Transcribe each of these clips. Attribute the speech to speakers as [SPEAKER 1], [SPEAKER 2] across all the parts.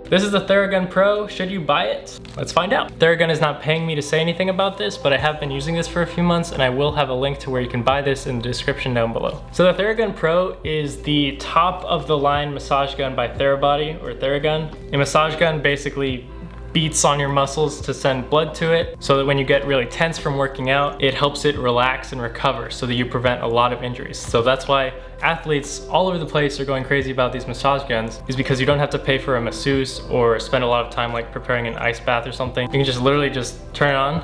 [SPEAKER 1] This is the Theragun Pro. Should you buy it? Let's find out. Theragun is not paying me to say anything about this, but I have been using this for a few months and I will have a link to where you can buy this in the description down below. So the Theragun Pro is the top of the line massage gun by Therabody or Theragun. A massage gun basically beats on your muscles to send blood to it so that when you get really tense from working out, it helps it relax and recover so that you prevent a lot of injuries. So that's why athletes all over the place are going crazy about these massage guns, is because you don't have to pay for a masseuse or spend a lot of time like preparing an ice bath or something. You can just literally just turn it on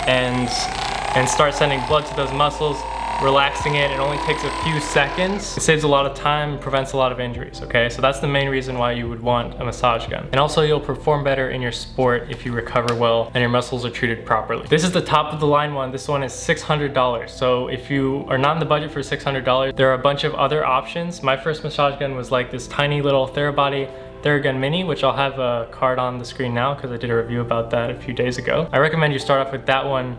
[SPEAKER 1] and start sending blood to those muscles, relaxing it. It only takes a few seconds. It saves a lot of time, prevents a lot of injuries, okay? So that's the main reason why you would want a massage gun. And also you'll perform better in your sport if you recover well and your muscles are treated properly. This is the top of the line one. This one is $600. So if you are not in the budget for $600, there are a bunch of other options. My first massage gun was like this tiny little Therabody Theragun Mini, which I'll have a card on the screen now because I did a review about that a few days ago. I recommend you start off with that one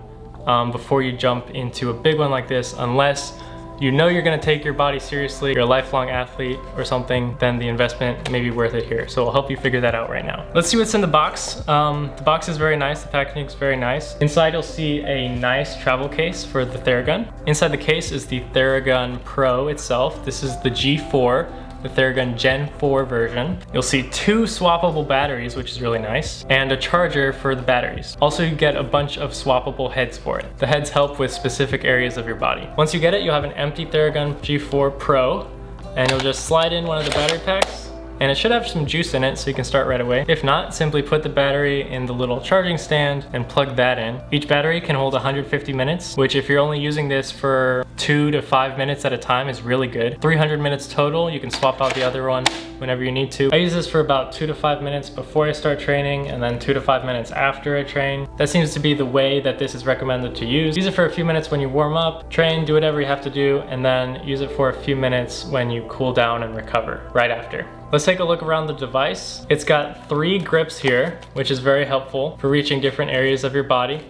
[SPEAKER 1] before you jump into a big one like this, unless you know you're gonna take your body seriously, you're a lifelong athlete or something, then the investment may be worth it here. So I'll help you figure that out right now. Let's see what's in the box. The box is very nice, the packaging is very nice. Inside you'll see a nice travel case for the Theragun. Inside the case is the Theragun Pro itself. This is the G4. The Theragun Gen 4 version. You'll see 2 swappable batteries, which is really nice, and a charger for the batteries. Also, you get a bunch of swappable heads for it. The heads help with specific areas of your body. Once you get it, you'll have an empty Theragun G4 Pro, and you'll just slide in one of the battery packs, and it should have some juice in it so you can start right away. If not, simply put the battery in the little charging stand and plug that in. Each battery can hold 150 minutes, which if you're only using this for 2 to 5 minutes at a time is really good. 300 minutes total. You can swap out the other one whenever you need to. I use this for about 2 to 5 minutes before I start training and then 2 to 5 minutes after I train. That seems to be the way that this is recommended to use. Use it for a few minutes when you warm up, train, do whatever you have to do, and then use it for a few minutes when you cool down and recover right after. Let's take a look around the device. It's got 3 grips here, which is very helpful for reaching different areas of your body.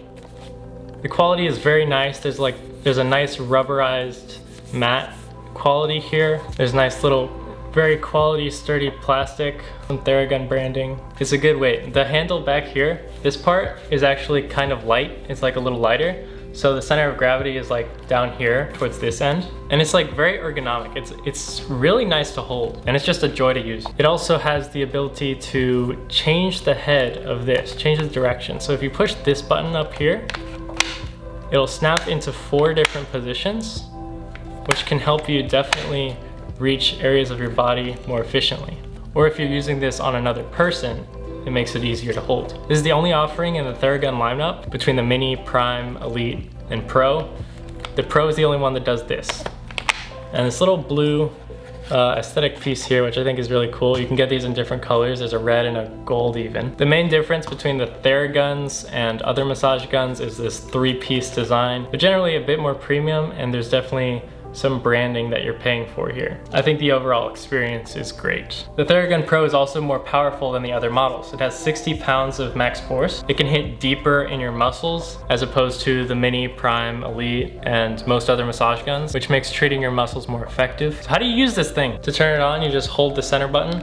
[SPEAKER 1] The quality is very nice. There's a nice rubberized matte quality here. There's nice little, very quality, sturdy plastic, some Theragun branding. It's a good weight. The handle back here, this part is actually kind of light. It's like a little lighter. So the center of gravity is like down here towards this end. And it's like very ergonomic. It's really nice to hold and it's just a joy to use. It also has the ability to change the head of this, change the direction. So if you push this button up here, it'll snap into 4 different positions, which can help you definitely reach areas of your body more efficiently. Or if you're using this on another person, it makes it easier to hold. This is the only offering in the Theragun lineup between the Mini, Prime, Elite, and Pro. The Pro is the only one that does this. And this little blue aesthetic piece here, which I think is really cool. You can get these in different colors. There's a red and a gold even. The main difference between the Theraguns and other massage guns is this 3-piece design. They're generally a bit more premium and there's definitely some branding that you're paying for here. I think the overall experience is great. The Theragun Pro is also more powerful than the other models. It has 60 pounds of max force. It can hit deeper in your muscles as opposed to the Mini, Prime, Elite, and most other massage guns, which makes treating your muscles more effective. So how do you use this thing? To turn it on, you just hold the center button.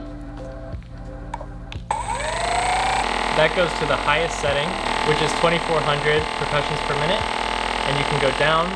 [SPEAKER 1] That goes to the highest setting, which is 2400 percussions per minute, and you can go down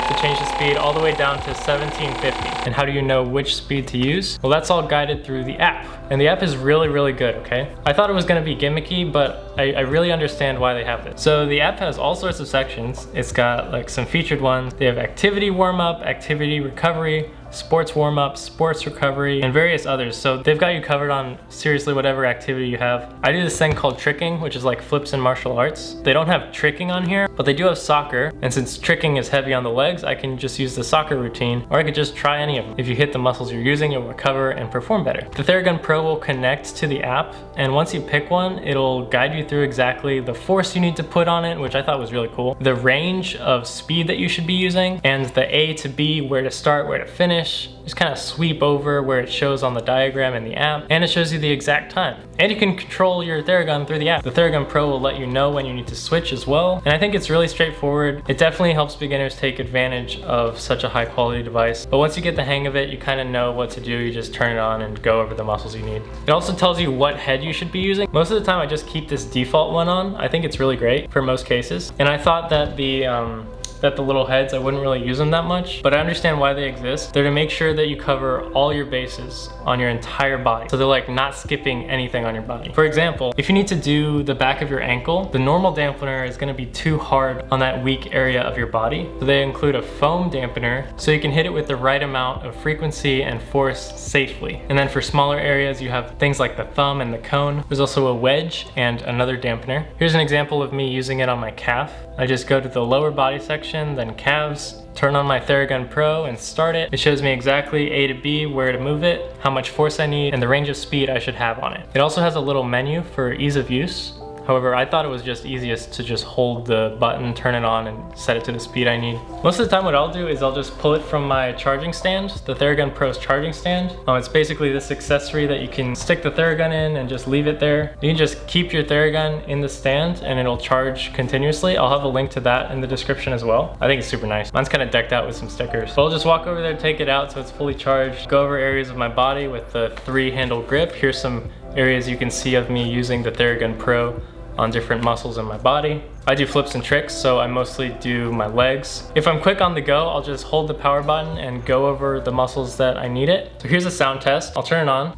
[SPEAKER 1] to change the speed all the way down to 1750. And how do you know which speed to use? Well, that's all guided through the app. And the app is really, really good, okay? I thought it was gonna be gimmicky, but I really understand why they have it. So the app has all sorts of sections. It's got like some featured ones. They have activity warm-up, activity recovery, sports warm-up, sports recovery, and various others. So they've got you covered on seriously whatever activity you have. I do this thing called tricking, which is like flips in martial arts. They don't have tricking on here, but they do have soccer. And since tricking is heavy on the legs, I can just use the soccer routine, or I could just try any of them. If you hit the muscles you're using, you'll recover and perform better. The Theragun Pro will connect to the app, and once you pick one, it'll guide you through exactly the force you need to put on it, which I thought was really cool, the range of speed that you should be using, and the A to B, where to start, where to finish, finish, just kind of sweep over where it shows on the diagram in the app, and it shows you the exact time. And you can control your Theragun through the app. The Theragun Pro will let you know when you need to switch as well, and I think it's really straightforward. It definitely helps beginners take advantage of such a high quality device, but once you get the hang of it, you kind of know what to do. You just turn it on and go over the muscles you need. It also tells you what head you should be using. Most of the time I just keep this default one on. I think it's really great for most cases, and I thought that the little heads, I wouldn't really use them that much, but I understand why they exist. They're to make sure that you cover all your bases on your entire body. So they're like not skipping anything on your body. For example, if you need to do the back of your ankle, the normal dampener is gonna be too hard on that weak area of your body. So they include a foam dampener so you can hit it with the right amount of frequency and force safely. And then for smaller areas, you have things like the thumb and the cone. There's also a wedge and another dampener. Here's an example of me using it on my calf. I just go to the lower body section, then calves, turn on my Theragun Pro and start it. It shows me exactly A to B, where to move it, how much force I need, and the range of speed I should have on it. It also has a little menu for ease of use. However, I thought it was just easiest to just hold the button, turn it on, and set it to the speed I need. Most of the time what I'll do is I'll just pull it from my charging stand, the Theragun Pro's charging stand. It's basically this accessory that you can stick the Theragun in and just leave it there. You can just keep your Theragun in the stand and it'll charge continuously. I'll have a link to that in the description as well. I think it's super nice. Mine's kind of decked out with some stickers. So I'll just walk over there, take it out so it's fully charged, go over areas of my body with the 3-handle grip. Here's some areas you can see of me using the Theragun Pro on different muscles in my body. I do flips and tricks, so I mostly do my legs. If I'm quick on the go, I'll just hold the power button and go over the muscles that I need it. So here's a sound test. I'll turn it on.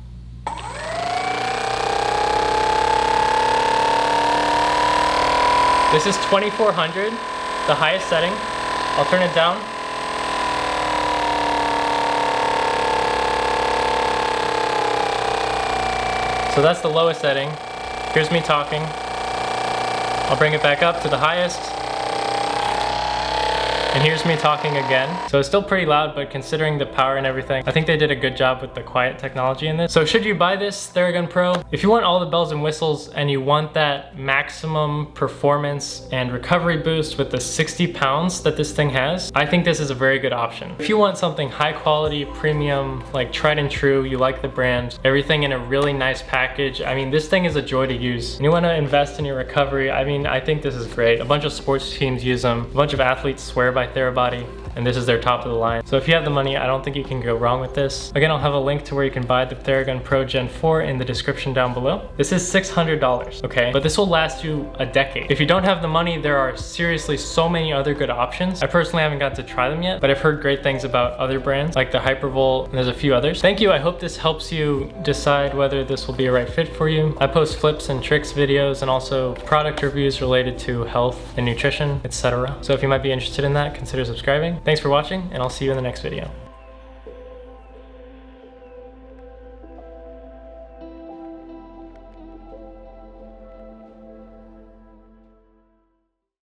[SPEAKER 1] This is 2400, the highest setting. I'll turn it down. So that's the lowest setting. Here's me talking. I'll bring it back up to the highest. And here's me talking again. So it's still pretty loud, but considering the power and everything, I think they did a good job with the quiet technology in this. So should you buy this Theragun Pro? If you want all the bells and whistles and you want that maximum performance and recovery boost with the 60 pounds that this thing has, I think this is a very good option. If you want something high quality, premium, like tried and true, you like the brand, everything in a really nice package, I mean, this thing is a joy to use. And you want to invest in your recovery, I mean, I think this is great. A bunch of sports teams use them. A bunch of athletes swear by Therabody, and this is their top of the line. So if you have the money, I don't think you can go wrong with this. Again, I'll have a link to where you can buy the Theragun Pro Gen 4 in the description down below. This is $600, okay? But this will last you a decade. If you don't have the money, there are seriously so many other good options. I personally haven't got to try them yet, but I've heard great things about other brands like the Hypervolt, and there's a few others. Thank you. I hope this helps you decide whether this will be a right fit for you. I post flips and tricks videos and also product reviews related to health and nutrition, etc. So if you might be interested in that, consider subscribing. Thanks for watching, and I'll see you in the next video.